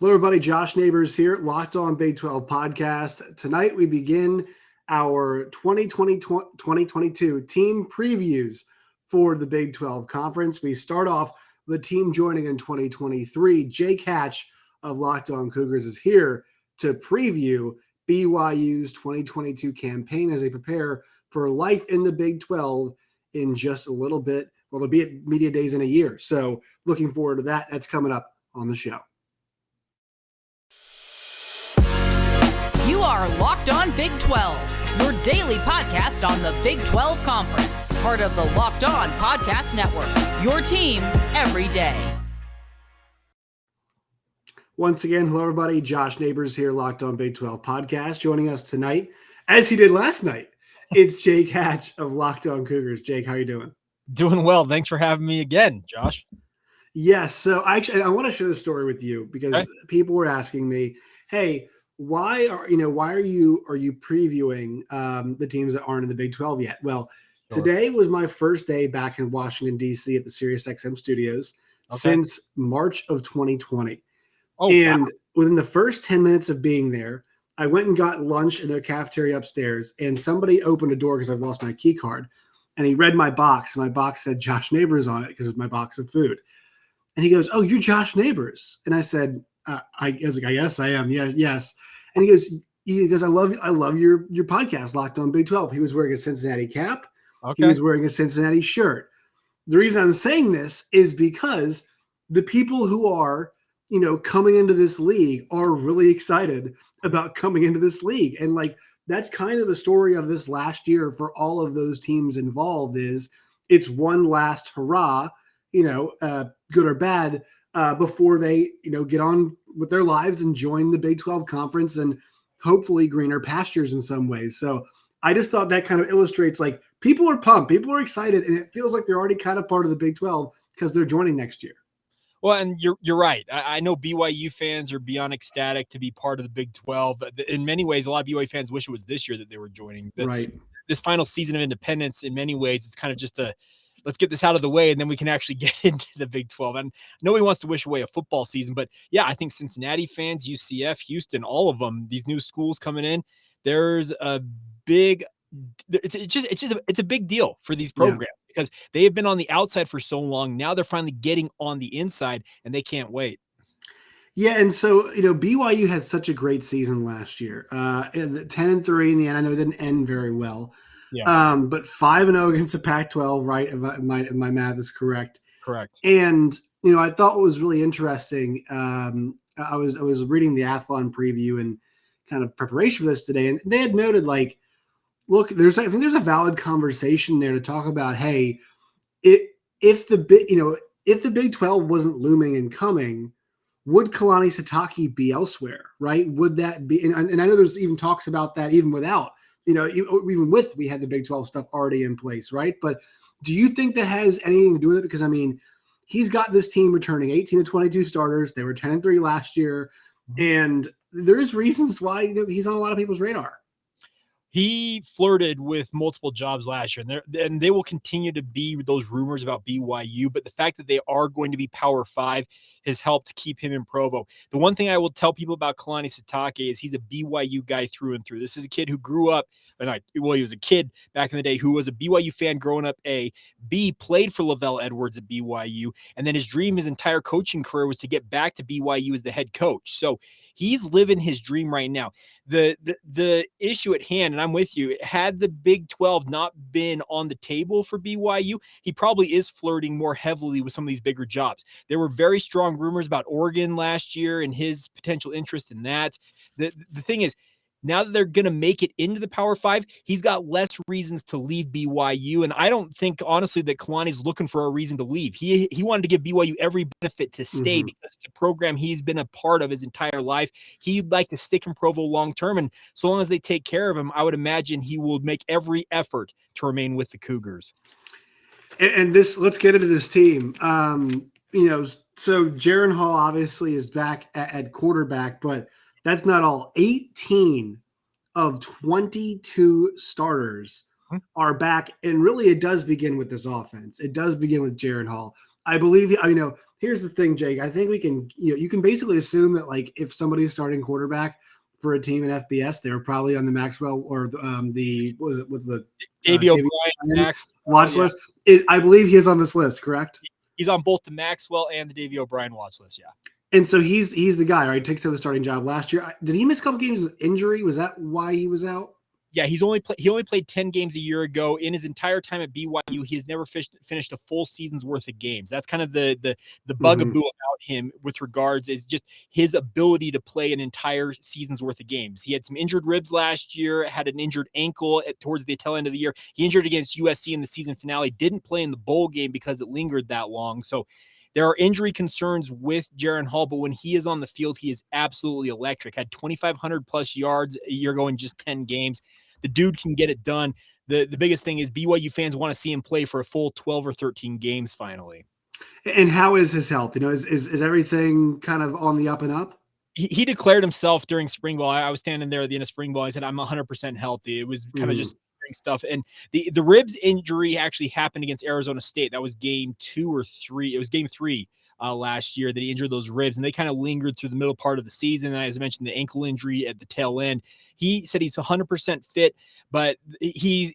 Hello, everybody. Josh Neighbors here, Locked On Big 12 podcast. Tonight, we begin our 2020-2022 team previews for the Big 12 Conference. We start off with the team joining in 2023. Jake Hatch of Locked On Cougars is here to preview BYU's 2022 campaign as they prepare for life in the Big 12 in just a little bit. Well, they'll be at Media Days in a year. So looking forward to that. That's coming up on the show. You are Locked On Big 12, your daily podcast on the Big 12 Conference, part of the Locked On Podcast Network, your team every day. Once again, hello, everybody. Josh Neighbors here, Locked On Big 12 podcast. Joining us tonight, as he did last night, it's Jake Hatch of Locked On Cougars. Jake, how are you doing? Doing well. Thanks for having me again, Josh. Yes. So I want to share the story with you because people were asking me, hey, why are you previewing the teams that aren't in the Big 12 yet? Well, Today was my first day back in Washington, D.C. at the SiriusXM studios since March of 2020. Within the first 10 minutes of being there, I went and got lunch in their cafeteria upstairs, and somebody opened a door because I've lost my key card, and he read my box. My box said Josh Neighbors on it because it's my box of food. And he goes, "Oh, you're Josh Neighbors." And I said, I was like, "Yes, I am. Yeah, yes." And he goes, "I love your podcast, Locked On Big 12." He was wearing a Cincinnati cap. He was wearing a Cincinnati shirt. The reason I'm saying this is because the people who are, coming into this league are really excited about coming into this league. And that's kind of the story of this last year for all of those teams involved is it's one last hurrah, good or bad, before they, get on with their lives and join the Big 12 Conference and hopefully greener pastures in some ways. So I just thought that kind of illustrates people are pumped, people are excited, and it feels like they're already kind of part of the Big 12 because they're joining next year. Well, and you're right. I know BYU fans are beyond ecstatic to be part of the Big 12. In many ways, a lot of BYU fans wish it was this year that they were joining. This final season of independence, in many ways, it's kind of just let's get this out of the way, and then we can actually get into the Big 12. And nobody wants to wish away a football season, but yeah, I think Cincinnati fans, UCF, Houston, all of them, these new schools coming in, there's a big it's a big deal for these programs because they have been on the outside for so long. Now they're finally getting on the inside, and they can't wait. Yeah, and so BYU had such a great season last year. 10-3 in the end. I know it didn't end very well. Yeah. But 5-0 against the Pac-12, right? If my math is correct. Correct. And I thought what was really interesting. I was reading the Athlon preview and kind of preparation for this today, and they had noted look, I think there's a valid conversation there to talk about. Hey, if the Big 12 wasn't looming and coming, would Kalani Sitake be elsewhere? Right? Would that be? And I know there's even talks about that even without. Even with we had the Big 12 stuff already in place, right? But do you think that has anything to do with it? Because he's got this team returning 18 to 22 starters. They were 10-3 last year, and there's reasons why he's on a lot of people's radar. He flirted with multiple jobs last year, and they will continue to be those rumors about BYU. But the fact that they are going to be Power 5 has helped keep him in Provo. The one thing I will tell people about Kalani Sitake is he's a BYU guy through and through. This is a kid who grew up, he was a kid back in the day who was a BYU fan growing up. B, played for Lavelle Edwards at BYU, and then his dream his entire coaching career was to get back to BYU as the head coach. So he's living his dream right now. The issue at hand, and I'm with you, had the Big 12 not been on the table for BYU, he probably is flirting more heavily with some of these bigger jobs. There were very strong rumors about Oregon last year and his potential interest in that. The thing is, now that they're going to make it into the Power 5, he's got less reasons to leave BYU. And I don't think, honestly, that Kalani's looking for a reason to leave. He wanted to give BYU every benefit to stay because it's a program he's been a part of his entire life. He'd like to stick in Provo long-term. And so long as they take care of him, I would imagine he will make every effort to remain with the Cougars. And let's get into this team. So Jaron Hall obviously is back at quarterback, but that's not all. 18 of 22 starters are back. And really, it does begin with this offense. It does begin with Jaron Hall. I believe, here's the thing, Jake. I think we can, you can basically assume that like if somebody's starting quarterback for a team in FBS, they're probably on the Maxwell or what's the Davey O'Brien watch list. I believe he is on this list, correct? He's on both the Maxwell and the Davey O'Brien watch list. Yeah. And so he's the guy, right? Takes over the starting job last year. Did he miss a couple games with injury? Was that why he was out? Yeah, he only played 10 games a year ago. In his entire time at BYU, he has never finished a full season's worth of games. That's kind of the bugaboo about him with regards is just his ability to play an entire season's worth of games. He had some injured ribs last year, had an injured ankle towards the tail end of the year. He injured against USC in the season finale, didn't play in the bowl game because it lingered that long. So there are injury concerns with Jaren Hall, but when he is on the field, he is absolutely electric. Had 2,500 plus yards a year ago in just 10 games. The dude can get it done. The biggest thing is BYU fans want to see him play for a full 12 or 13 games finally. And how is his health? Is everything kind of on the up and up? He declared himself during spring ball. I was standing there at the end of spring ball. I said, I'm 100% healthy. It was kind of just stuff. And the ribs injury actually happened against Arizona State. That was game 2 or 3. It was game 3 last year that he injured those ribs, and they kind of lingered through the middle part of the season. And as I mentioned, the ankle injury at the tail end. He said he's 100% fit, but the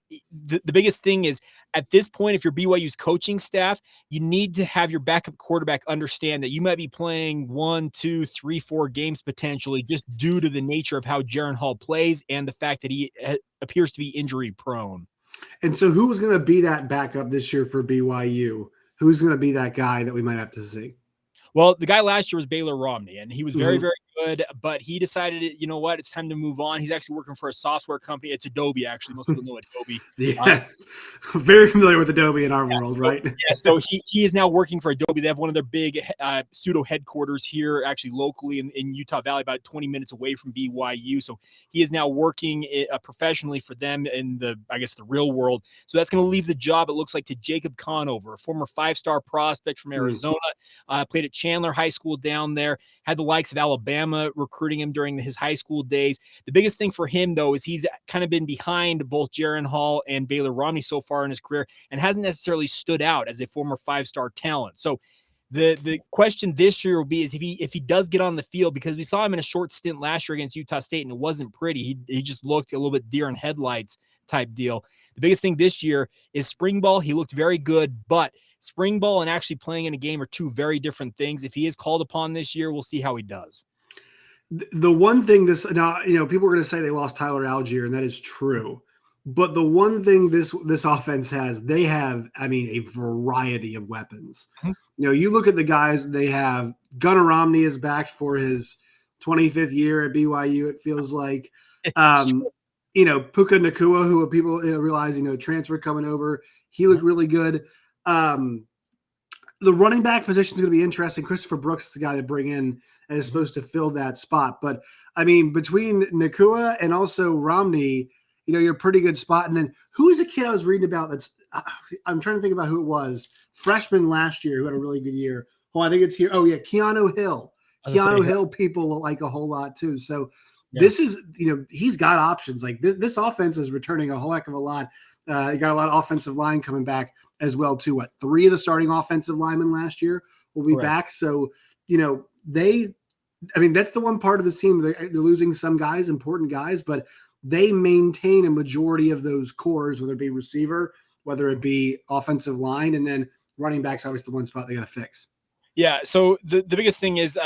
biggest thing is at this point, if you're BYU's coaching staff, you need to have your backup quarterback understand that you might be playing 1, 2, 3, 4 games potentially just due to the nature of how Jaren Hall plays and the fact that he appears to be injury prone. And so who's going to be that backup this year for BYU? Who's going to be that guy that we might have to see? Well, the guy last year was Baylor Romney, and he was very, very good, but he decided, you know what, it's time to move on. He's actually working for a software company. It's Adobe, actually. Most people know Adobe. Yeah, very familiar with Adobe in our world, right? Yeah, so he is now working for Adobe. They have one of their big pseudo headquarters here, actually locally in Utah Valley, about 20 minutes away from BYU. So he is now working professionally for them in the real world. So that's going to leave the job, it looks like, to Jacob Conover, a former 5-star prospect from Arizona, played at Chandler High School down there, had the likes of Alabama recruiting him during his high school days. The biggest thing for him, though, is he's kind of been behind both Jaren Hall and Baylor Romney so far in his career and hasn't necessarily stood out as a former 5-star talent. So the question this year will be is if he does get on the field, because we saw him in a short stint last year against Utah State and it wasn't pretty. He just looked a little bit deer in headlights type deal. The biggest thing this year is spring ball. He looked very good, but spring ball and actually playing in a game are two very different things. If he is called upon this year, we'll see how he does. The one thing people are going to say they lost Tyler Algier, and that is true. But the one thing this offense has, they have, a variety of weapons. You look at the guys they have. Gunnar Romney is back for his 25th year at BYU. It feels like, Puka Nacua, who people realize, transfer coming over. He looked really good. The running back position is going to be interesting. Christopher Brooks is the guy to bring in and is supposed to fill that spot. But, between Nacua and also Romney, you're a pretty good spot. And then who is a kid I was reading about I'm trying to think about who it was. Freshman last year who had a really good year. I think it's here. Oh, yeah, Keanu Hill. Keanu Hill people like a whole lot too. So this is, he's got options. Like this offense is returning a whole heck of a lot. You got a lot of offensive line coming back as well too. 3 of the starting offensive linemen last year will be back. So, that's the one part of this team. They're losing some guys, important guys, but they maintain a majority of those cores, whether it be receiver, whether it be offensive line, and then running backs, obviously the one spot they got to fix. Yeah, so the biggest thing is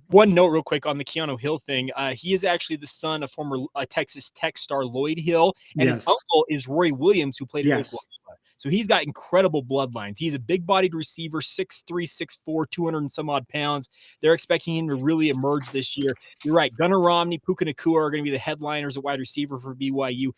one note real quick on the Keanu Hill thing. He is actually the son of former Texas Tech star Lloyd Hill, and his uncle is Roy Williams, who played at Oklahoma. So he's got incredible bloodlines. He's a big-bodied receiver, 6'3", 6'4", 200 and some odd pounds. They're expecting him to really emerge this year. You're right. Gunnar Romney, Puka Nacua are going to be the headliners at wide receiver for BYU.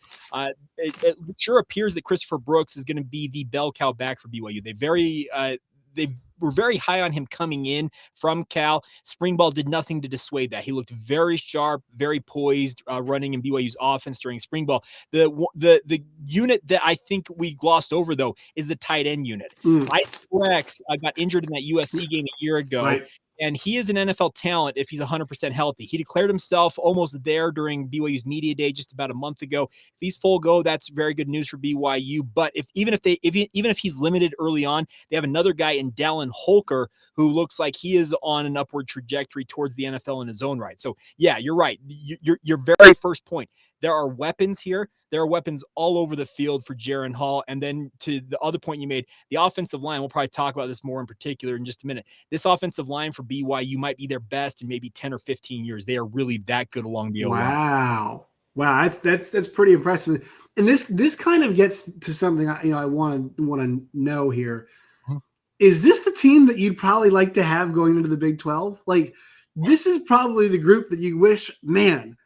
It sure appears that Christopher Brooks is going to be the bell cow back for BYU. They were very high on him coming in from Cal. Spring ball did nothing to dissuade that. He looked very sharp, very poised, running in BYU's offense during spring ball. The unit that I think we glossed over, though, is the tight end unit. Flex got injured in that USC game a year ago. Right. And he is an NFL talent if he's 100% healthy. He declared himself almost there during BYU's media day just about a month ago. If he's full go, that's very good news for BYU. But even if he's limited early on, they have another guy in Dallin Holker who looks like he is on an upward trajectory towards the NFL in his own right. So yeah, you're right. Your very first point. There are weapons here. There are weapons all over the field for Jaren Hall. And then to the other point you made, the offensive line, we'll probably talk about this more in particular in just a minute. This offensive line for BYU might be their best in maybe 10 or 15 years. They are really that good along the O-line. Wow, that's pretty impressive. And this kind of gets to something I want to know here. Mm-hmm. Is this the team that you'd probably like to have going into the Big 12? Like, this is probably the group that you wish, man,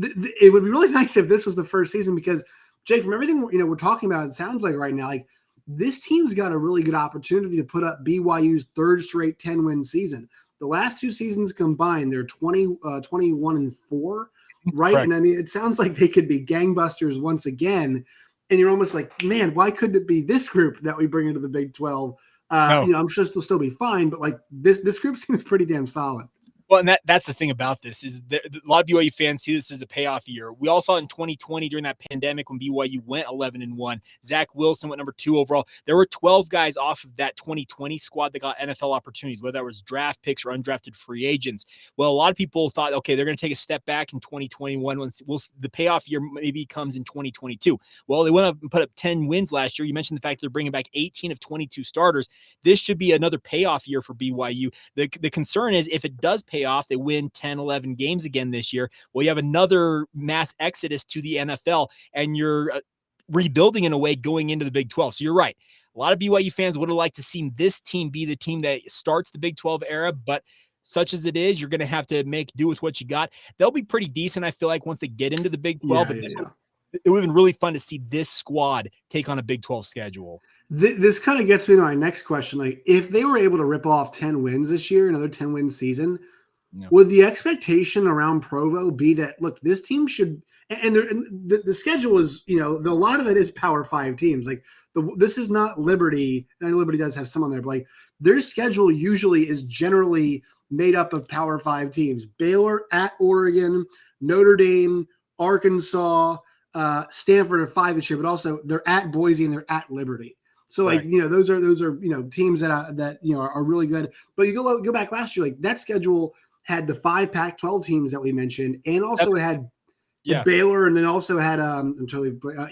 it would be really nice if this was the first season, because Jake, from everything we're talking about, it sounds like right now, like this team's got a really good opportunity to put up BYU's third straight 10-win season. The last two seasons combined, they're 21-4, right? Correct. And I mean, it sounds like they could be gangbusters once again. And you're almost like, man, why couldn't it be this group that we bring into the Big 12? No. I'm sure they'll still be fine, but like this group seems pretty damn solid. Well, and that's the thing about this is that a lot of BYU fans see this as a payoff year. We all saw in 2020 during that pandemic when BYU went 11-1. Zach Wilson went number 2 overall. There were 12 guys off of that 2020 squad that got NFL opportunities, whether that was draft picks or undrafted free agents. Well, a lot of people thought, okay, they're going to take a step back in 2021 when the payoff year maybe comes in 2022. Well, they went up and put up 10 wins last year. You mentioned the fact they're bringing back 18 of 22 starters. This should be another payoff year for BYU. The concern is if it does pay off, they win 10, 11 games again this year. Well, you have another mass exodus to the NFL, and you're rebuilding in a way going into the Big 12. So you're right. A lot of BYU fans would have liked to see this team be the team that starts the Big 12 era, but such as it is, you're going to have to make do with what you got. They'll be pretty decent, I feel like, once they get into the Big 12. It would have been really fun to see this squad take on a Big 12 schedule. This kind of gets me to my next question. Like, if they were able to rip off 10 wins this year, another 10-win season, would the expectation around Provo be that, look, this team should – and the schedule is, a lot of it is Power 5 teams. Like, this is not Liberty, and Liberty does have some on there, but, like, their schedule usually is generally made up of Power 5 teams. Baylor, at Oregon, Notre Dame, Arkansas, Stanford are 5 this year, but also they're at Boise and they're at Liberty. So, like, those are teams that are really good. But you go back last year, like, that schedule – had the 5 Pac-12 teams that we mentioned, and also it had Baylor, and then also had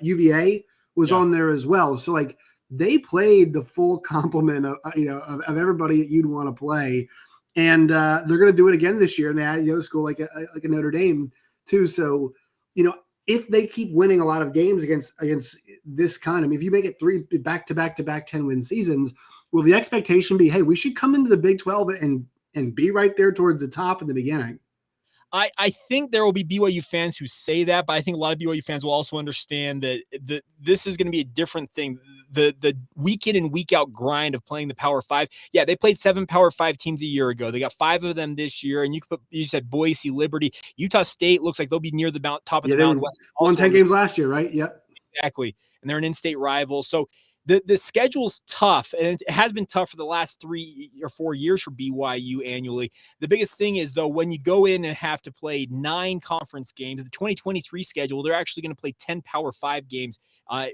UVA was on there as well. So, like, they played the full complement of everybody that you'd want to play, and they're going to do it again this year. And they had a school like a Notre Dame too. So, if they keep winning a lot of games against this kind of, if you make it 3 back-to-back 10-win seasons, will the expectation be, hey, we should come into the Big 12 and be right there towards the top in the beginning? I think there will be BYU fans who say that, but I think a lot of BYU fans will also understand that this is going to be a different thing. The week in and week out grind of playing the Power 5. Yeah, they played 7 Power 5 teams a year ago. They got 5 of them this year, and you said Boise, Liberty, Utah State looks like they'll be near the top of the mountain. They won 10 games last year, right? Yep. Exactly, and they're an in-state rival. So the schedule's tough, and it has been tough for the last 3 or 4 years for BYU annually. The biggest thing is, though, when you go in and have to play 9 conference games, the 2023 schedule, they're actually going to play 10 Power 5 games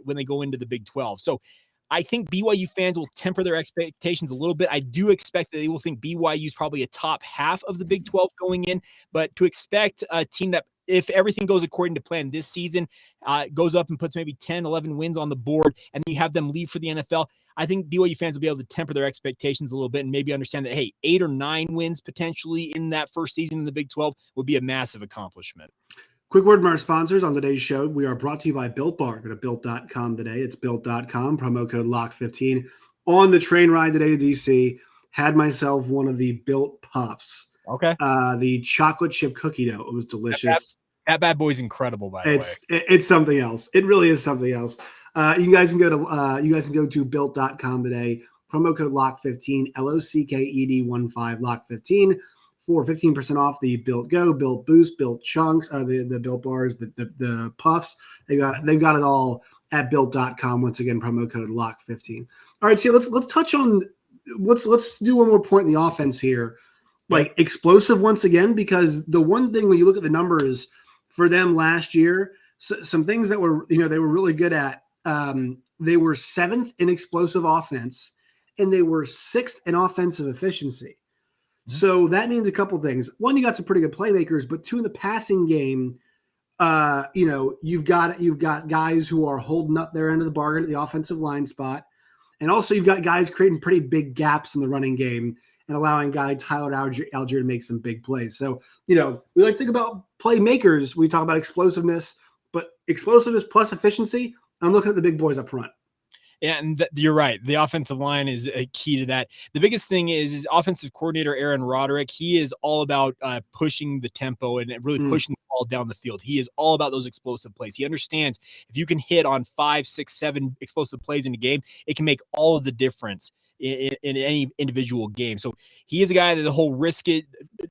when they go into the Big 12. So I think BYU fans will temper their expectations a little bit. I do expect that they will think BYU is probably a top half of the Big 12 going in, but to expect a team that, if everything goes according to plan this season, goes up and puts maybe 10, 11 wins on the board, and then you have them leave for the NFL, I think BYU fans will be able to temper their expectations a little bit and maybe understand that, hey, 8 or 9 wins potentially in that first season in the Big 12 would be a massive accomplishment. Quick word from our sponsors on today's show. We are brought to you by Built Bar. Go to Built.com today. It's Built.com, promo code LOCK15. On the train ride today to DC, had myself one of the Built Puffs. Okay. The chocolate chip cookie dough. It was delicious. That bad boy's incredible, by the way. It's something else. It really is something else. You guys can go to Built.com today. Promo code LOCK15, LOCKED15, LOCK15 for 15% off the Built Go, Built Boost, Built Chunks, the Built Bars, the Puffs. They've got it all at Built.com. Once again, promo code LOCK15. All right, so let's touch on let's do one more point in the offense here. like explosive once again, because the one thing when you look at the numbers for them last year, some things that were, they were really good at. They were 7th in explosive offense, and they were 6th in offensive efficiency. Mhm. So that means a couple things. One, you got some pretty good playmakers, but two, in the passing game, you've got guys who are holding up their end of the bargain at the offensive line spot. And also you've got guys creating pretty big gaps in the running game and allowing guy Tyler Algier to make some big plays. So, we like to think about playmakers. We talk about explosiveness, but explosiveness plus efficiency, I'm looking at the big boys up front. Yeah, and you're right. The offensive line is a key to that. The biggest thing is offensive coordinator Aaron Roderick. He is all about pushing the tempo and really pushing the ball down the field. He is all about those explosive plays. He understands if you can hit on 5, 6, 7 explosive plays in a game, it can make all of the difference in any individual game. So he is a guy that the whole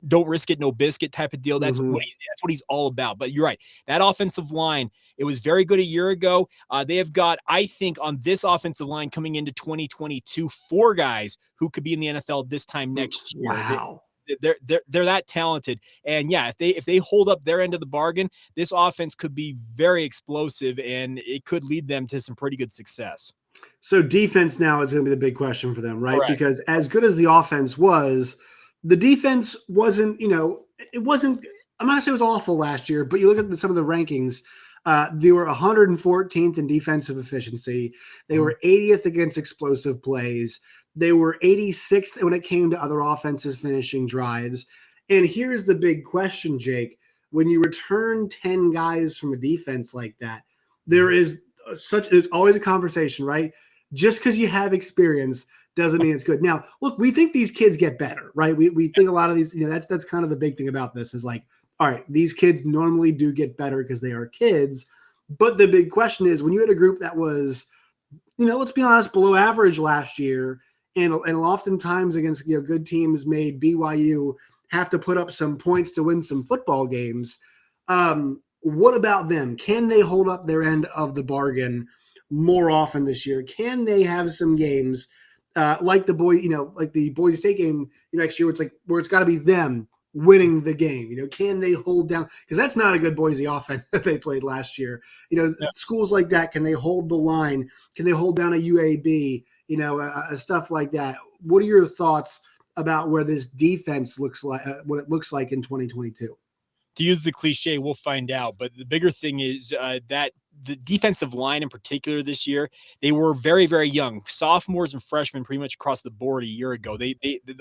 don't risk it, no biscuit type of deal. That's what he's all about. But you're right. That offensive line, it was very good a year ago. They have got, I think, on this offensive line coming into 2022, 4 guys who could be in the NFL this time next year. Wow. They're that talented. And yeah, if they hold up their end of the bargain, this offense could be very explosive and it could lead them to some pretty good success. So defense now is going to be the big question for them, right? Correct. Because as good as the offense was, the defense wasn't, it wasn't, I'm not going to say it was awful last year, but you look at some of the rankings, they were 114th in defensive efficiency. They were 80th against explosive plays. They were 86th when it came to other offenses finishing drives. And here's the big question, Jake. When you return 10 guys from a defense like that, there's always a conversation, right? Just because you have experience doesn't mean it's good. Now, look, we think these kids get better, right? We think a lot of these, that's kind of the big thing about this is like, all right, these kids normally do get better because they are kids. But the big question is when you had a group that was, let's be honest, below average last year, and oftentimes against good teams made BYU have to put up some points to win some football games. What about them? Can they hold up their end of the bargain more often this year? Can they have some games like the Boise State game next year? Where it's got to be them winning the game. Can they hold down? Because that's not a good Boise offense that they played last year. Schools like that, can they hold the line? Can they hold down a UAB? Stuff like that. What are your thoughts about where this defense looks like, what it looks like in 2022? To use the cliche, we'll find out. But the bigger thing is that the defensive line in particular this year, they were very, very young. Sophomores and freshmen pretty much across the board a year ago. They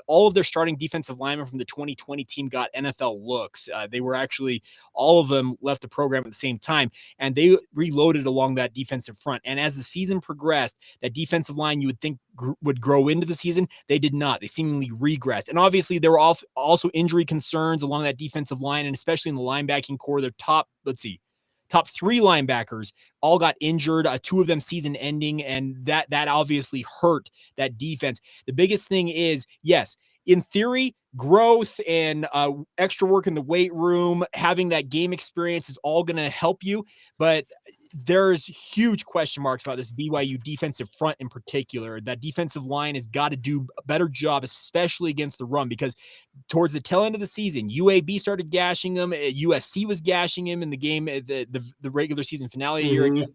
all of their starting defensive linemen from the 2020 team got NFL looks. They were actually, all of them left the program at the same time, and they reloaded along that defensive front. And as the season progressed, that defensive line you would think would grow into the season, they did not. They seemingly regressed. And obviously there were also injury concerns along that defensive line, and especially in the linebacking core. Their top 3 linebackers all got injured, 2 of them season ending, and that obviously hurt that defense. The biggest thing is, yes, in theory, growth and extra work in the weight room, having that game experience is all going to help you, but there's huge question marks about this BYU defensive front in particular. That defensive line has got to do a better job, especially against the run, because towards the tail end of the season, UAB started gashing them. USC was gashing him in the game, the regular season finale a year ago.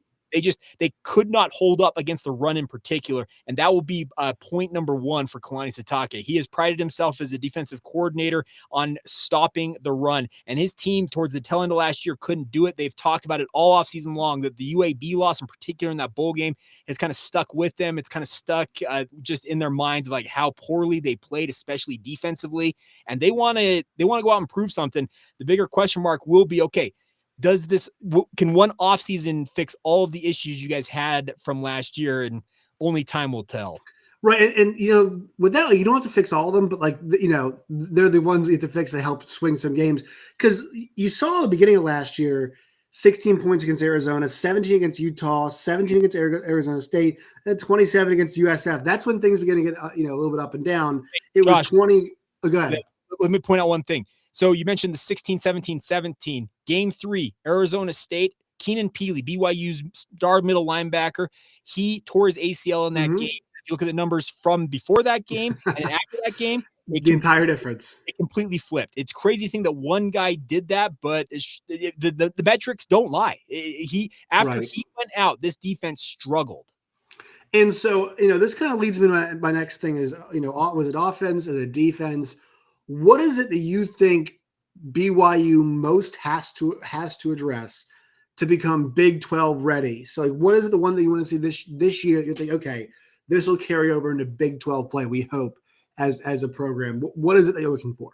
They could not hold up against the run in particular. And that will be point number 1 for Kalani Sitake. He has prided himself as a defensive coordinator on stopping the run. And his team towards the tail end of last year couldn't do it. They've talked about it all off season long, that the UAB loss in particular in that bowl game has kind of stuck with them. It's kind of stuck just in their minds of like how poorly they played, especially defensively. And they want to go out and prove something. The bigger question mark will be, okay, can one offseason fix all of the issues you guys had from last year? And only time will tell. Right. And with that, you don't have to fix all of them, but they're the ones you have to fix that help swing some games. Because you saw at the beginning of last year, 16 points against Arizona, 17 against Utah, 17 against Arizona State, and 27 against USF. That's when things began to get, a little bit up and down. It was 20. Oh, go ahead. Let me point out one thing. So you mentioned the 16, 17, 17. Game 3, Arizona State, Keenan Peely, BYU's star middle linebacker, he tore his ACL in that game. If you look at the numbers from before that game and after that game, the entire difference. It completely flipped. It's crazy thing that one guy did that, but the metrics don't lie. After he went out, this defense struggled. And so, this kind of leads me to my next thing is, was it offense? Is it defense? What is it that you think BYU most has to address to become Big 12 ready? So, like, what is it, the one that you want to see this year? You think, okay, this will carry over into Big 12 play, we hope, as a program. What is it that you're looking for?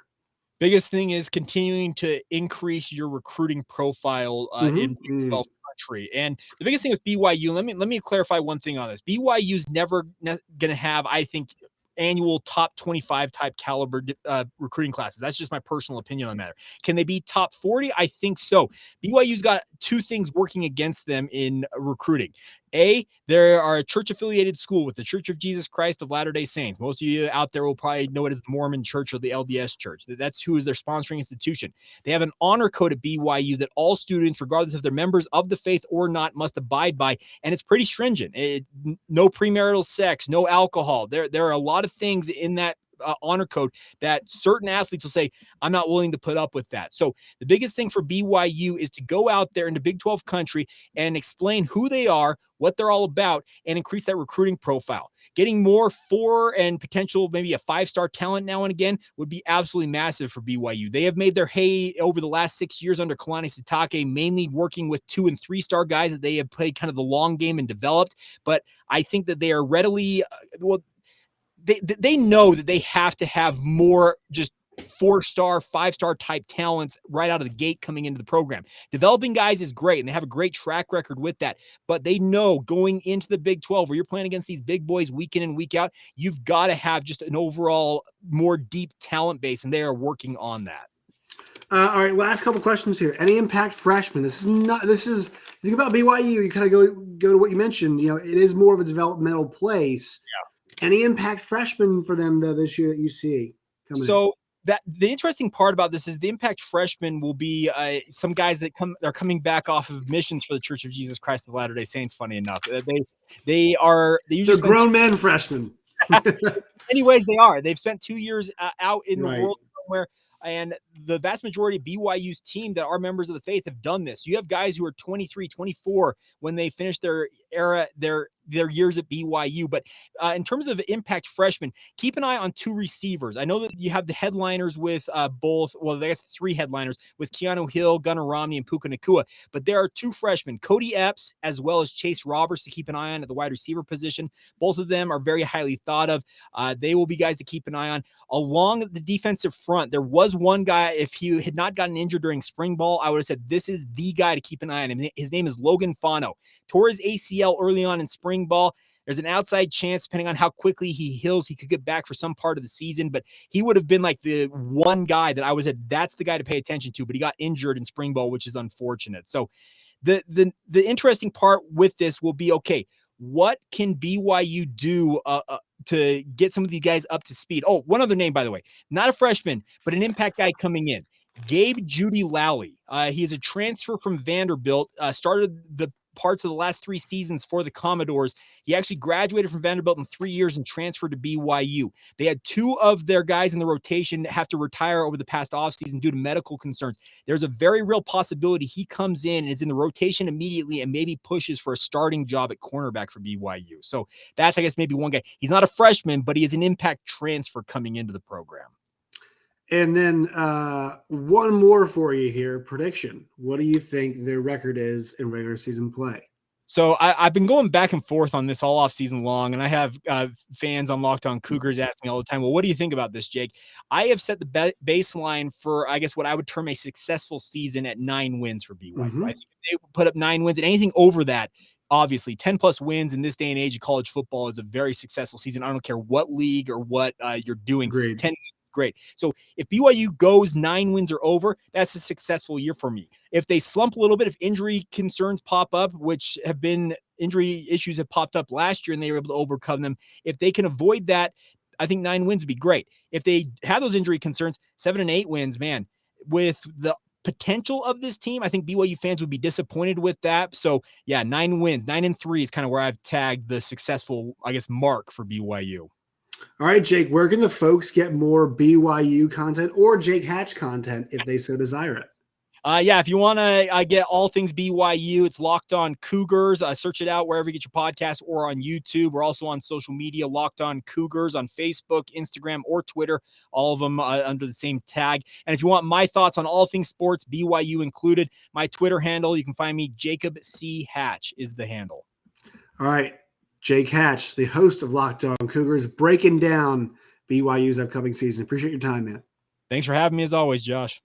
Biggest thing is continuing to increase your recruiting profile in Big 12 country. And the biggest thing with BYU, let me clarify one thing on this. BYU's never going to have, I think, annual top 25 type caliber recruiting classes. That's just my personal opinion on the matter. Can they be top 40? I think so. BYU's got two things working against them in recruiting. A, they are a church-affiliated school with the Church of Jesus Christ of Latter-day Saints. Most of you out there will probably know it as the Mormon Church or the LDS Church. That's who is their sponsoring institution. They have an honor code at BYU that all students, regardless if they're members of the faith or not, must abide by, and it's pretty stringent. No premarital sex, no alcohol. There are a lot of things in that honor code that certain athletes will say, I'm not willing to put up with that. So the biggest thing for BYU is to go out there into Big 12 country and explain who they are, what they're all about, and increase that recruiting profile. Getting more 4 and potential, maybe a 5-star talent now and again would be absolutely massive for BYU. They have made their hay over the last 6 years under Kalani Sitake, mainly working with 2 and 3-star guys that they have played kind of the long game and developed. But I think that they are readily, they know that they have to have more just 4-star, 5-star type talents right out of the gate coming into the program. Developing guys is great, and they have a great track record with that. But they know going into the Big 12, where you're playing against these big boys week in and week out, you've got to have just an overall more deep talent base, and they are working on that. All right, last couple questions here. Any impact freshmen? Think about BYU, you kind of go to what you mentioned. It is more of a developmental place. Yeah. Any impact freshmen for them though this year that you see coming in? That the interesting part about this is the impact freshmen will be some guys that are coming back off of missions for the Church of Jesus Christ of Latter-day Saints. Funny enough, they usually they're grown men freshmen. Anyways, they are. They've spent 2 years out in the world somewhere. And the vast majority of BYU's team that are members of the faith have done this. You have guys who are 23, 24 when they finish their years at BYU. But in terms of impact freshmen, keep an eye on 2 receivers. I know that you have the headliners with both, well, I guess 3 headliners with Keanu Hill, Gunnar Romney, and Puka Nacua. But there are 2 freshmen, Cody Epps, as well as Chase Roberts, to keep an eye on at the wide receiver position. Both of them are very highly thought of. They will be guys to keep an eye on. Along the defensive front, there was one guy, if he had not gotten injured during spring ball, I would have said this is the guy to keep an eye on. His name is Logan Fano. Tore his ACL early on in spring ball. There's an outside chance, depending on how quickly he heals, he could get back for some part of the season, but he would have been like the one guy that I was said, that's the guy to pay attention to, but he got injured in spring ball, which is unfortunate. So the interesting part with this will be, okay, what can BYU do to get some of these guys up to speed? Oh, one other name, by the way, not a freshman, but an impact guy coming in. Gabe Judy Lally. He's a transfer from Vanderbilt, started the parts of the last 3 seasons for the Commodores. He actually graduated from Vanderbilt in 3 years and transferred to BYU. They had 2 of their guys in the rotation have to retire over the past offseason due to medical concerns. There's a very real possibility he comes in and is in the rotation immediately and maybe pushes for a starting job at cornerback for BYU. So that's, I guess, maybe one guy. He's not a freshman, but he is an impact transfer coming into the program. And then one more for you here. Prediction. What do you think their record is in regular season play? So I've been going back and forth on this all off season long, and I have fans on Locked On Cougars asking me all the time, well, what do you think about this, Jake? I have set the baseline for, I guess, what I would term a successful season at 9 wins for BYU. Mm-hmm. I think if they put up 9 wins, and anything over that, obviously 10+ wins in this day and age of college football is a very successful season. I don't care what league or what you're doing. Agreed. 10 great. So if BYU goes 9 wins or over, that's a successful year for me. If they slump a little bit, if injury concerns pop up, which have been injury issues have popped up last year and they were able to overcome them, if they can avoid that, I think 9 wins would be great. If they have those injury concerns, 7 and 8 wins, man, with the potential of this team, I think BYU fans would be disappointed with that. So yeah, 9 wins, 9 and 3 is kind of where I've tagged the successful, I guess, mark for BYU. All right, Jake, where can the folks get more BYU content or Jake Hatch content if they so desire it? Yeah, if you want to get all things BYU, it's Locked On Cougars. Search it out wherever you get your podcast or on YouTube. We're also on social media, Locked On Cougars on Facebook, Instagram, or Twitter, all of them under the same tag. And if you want my thoughts on all things sports, BYU included, my Twitter handle, you can find me, Jacob C. Hatch is the handle. All right, Jake Hatch, the host of Locked On Cougars, breaking down BYU's upcoming season. Appreciate your time, man. Thanks for having me as always, Josh.